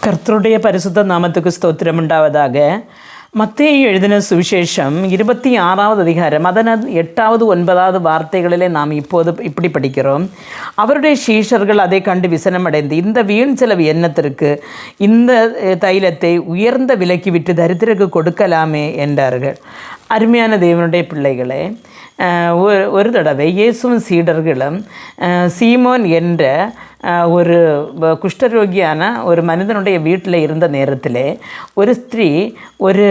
கர்த்தருடைய பரிசுத்த நாமத்துக்கு ஸ்தோத்திரம் உண்டாவதாக. மத்தேயு எழுதின சுவிசேஷம் 26வது அதிகாரம் அதன் 8வது 9வது வார்த்தைகளிலே நாம் இப்போது இப்படி படிக்கிறோம். அவருடைய சீஷர்கள் அதை கண்டு விசனமடைந்து, இந்த வீண் செலவு எண்ணத்திற்கு இந்த தைலத்தை உயர்ந்த விலைக்கு விட்டு தரித்திரருக்கு கொடுக்கலாமே என்றார்கள். அருமையான தேவனுடைய பிள்ளைகளே, ஒரு தடவை இயேசுவும் சீடர்களும் சீமோன் என்ற ஒரு குஷ்டரோகியான ஒரு மனிதனுடைய வீட்டில் இருந்த நேரத்திலே ஒரு ஸ்திரீ ஒரு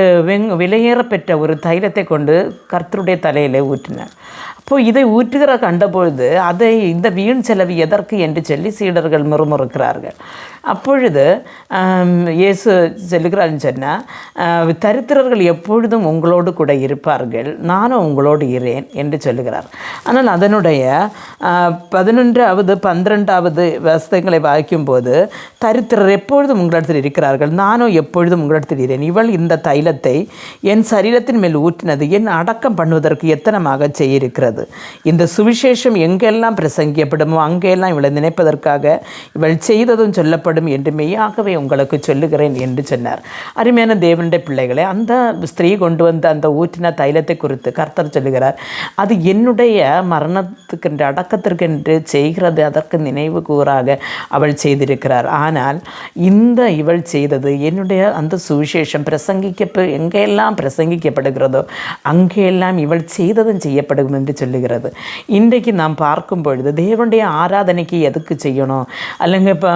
விலையேறப்பெற்ற ஒரு தைலத்தை கொண்டு கர்த்தருடைய தலையிலே ஊற்றினார். அப்போது இதை ஊற்றுகிற கண்டபொழுது அதை இந்த வீண் செலவு எதற்கு என்று சொல்லி சீடர்கள் முறுமுறுக்கிறார்கள். அப்பொழுது இயேசு சொல்லுகிறான்னு சொன்னால், தரித்திரர்கள் எப்பொழுதும் உங்களோடு கூட இருப்பார்கள், நானும் உங்களோடு இரேன் என்று சொல்லுகிறார். ஆனால் அதனுடைய 11வது 12வது வசனங்களை வாய்க்கும்போது, தரித்திரர் எப்பொழுதும் உங்களிடத்தில் இருக்கிறார்கள், நானும் எப்பொழுதும் உங்களிடத்தில் இரேன். இவள் இந்த தைலத்தை என் சரீரத்தின் மேல் ஊற்றினது என் அடக்கம் பண்ணுவதற்கு எத்தனமாக செய்யிருக்கிறது. இந்த சுவிசேஷம் எங்கெல்லாம் பிரசங்கியப்படுமோ அங்கெல்லாம் இவளை நினைப்பதற்காக இவள் செய்ததும் சொல்லப்படும் என்று மெய்யாகவே உங்களுக்கு சொல்லுகிறேன் என்று சொன்னார். அருமையான தேவனுடைய பிள்ளைகளே, அந்த ஸ்திரீ கொண்டு வந்த அந்த ஊற்றின தைலத்தை குறித்து கர்த்தர் சொல்லுகிறார், அது என்னுடைய மரணத்துக்கென்று அடக்கத்திற்கென்று செய்கிறது, அதற்கு நினைவு கூறாக அவள் செய்திருக்கிறார். ஆனால் இவள் செய்தது என்னுடைய அந்த சுவிசேஷம் எங்கெல்லாம் பிரசங்கிக்கப்படுகிறதோ அங்கெல்லாம் இவள் செய்ததும் செய்யப்படும் என்று சொல்லுகிறது. இன்றைக்கு நாம் பார்க்கும் பொழுது தேவனுடைய ஆராதனைக்கு எதுக்கு செய்யணும், அல்லங்க இப்போ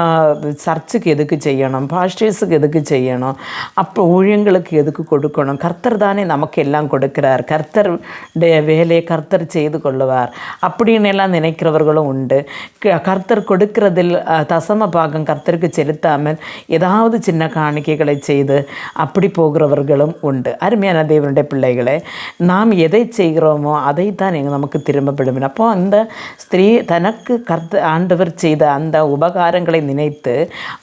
சர்ச்சுக்கு எதுக்கு செய்யணும், பாஸ்டர்ஸுக்கு எதுக்கு செய்யணும், அப்போ ஊழியங்களுக்கு எதுக்கு கொடுக்கணும், கர்த்தர் தானே நமக்கு எல்லாம் கொடுக்கிறார், கர்த்தருடைய வேலையை கர்த்தர் செய்து கொள்ளுவார் அப்படின்னு எல்லாம் நினைக்கிறவர்களும் உண்டு. கர்த்தர் கொடுக்கிறதில் தசம பாகம் கர்த்தருக்கு செலுத்தாமல் ஏதாவது சின்ன காணிக்கைகளை செய்து அப்படி போகிறவர்களும் உண்டு. அருமையான தேவனுடைய பிள்ளைகளை, நாம் எதை செய்கிறோமோ அதைத்தான் நமக்கு திரும்பப்படும். அப்போ அந்த ஸ்திரீ தனக்கு ஆண்டவர் செய்த அந்த உபகாரங்களை நினைத்து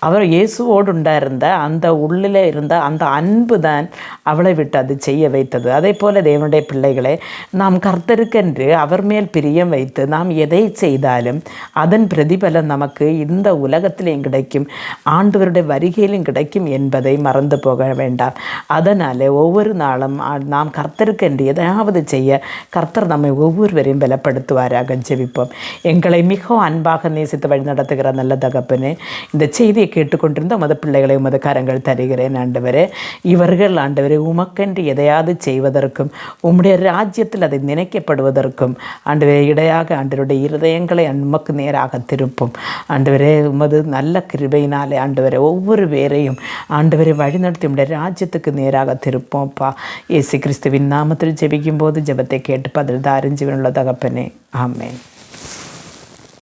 அவர் இயேசுவோடு உண்டாயிருந்த அந்த உள்ளில் இருந்த அந்த அன்பு தான் அவளை விட்டு அது செய்ய வைத்தது. அதே போல் தேவனுடைய பிள்ளைகளை, நாம் கர்த்தருக்கென்று அவர் மேல் பிரியம் வைத்து நாம் எதை செய்தாலும் அதன் பிரதிபலன் நமக்கு இந்த உலகத்திலேயும் கிடைக்கும், ஆண்டவருடைய வருகையிலும் கிடைக்கும் என்பதை மறந்து போக வேண்டாம். அதனால் ஒவ்வொரு நாளும் நாம் கர்த்தருக்கென்று எதையாவது செய்ய கர்த்தர் நம்மை ஒவ்வொருவரையும் பலப்படுத்துவாராக. ஜெபிப்போம். எங்களை மிகவும் அன்பாக நேசித்து வழி நடத்துகிற நல்ல தகப்பனே, இந்த செய்தியை கேட்டுக்கொண்டிருந்த உமது பிள்ளைகளை உமது கரங்கள் தருகிறேன். ஆண்டவரே, இவர்கள் ஆண்டவரே உமக்கென்று எதையாவது செய்வதற்கும் உம்முடைய ராஜ்யத்தில் அதை நினைக்கப்படுவதற்கும் ஆண்டவரே இடையாக ஆண்டவருடைய இருதயங்களை உமக்கு நேராக திருப்பும். ஆண்டவரே, உமது நல்ல கிருபையினாலே ஆண்டவரே ஒவ்வொரு பேரையும் ஆண்டவரை வழிநடத்தி உம்முடைய ராஜ்யத்துக்கு நேராக திருப்போம்ப்பா. இயேசு கிறிஸ்துவின் நாமத்தில் ஜெபிக்கும் போது ஜெபத்தை கேட்டு பதில் தாரின் ஜீவனுள்ள தகப்பனே, ஆமென்.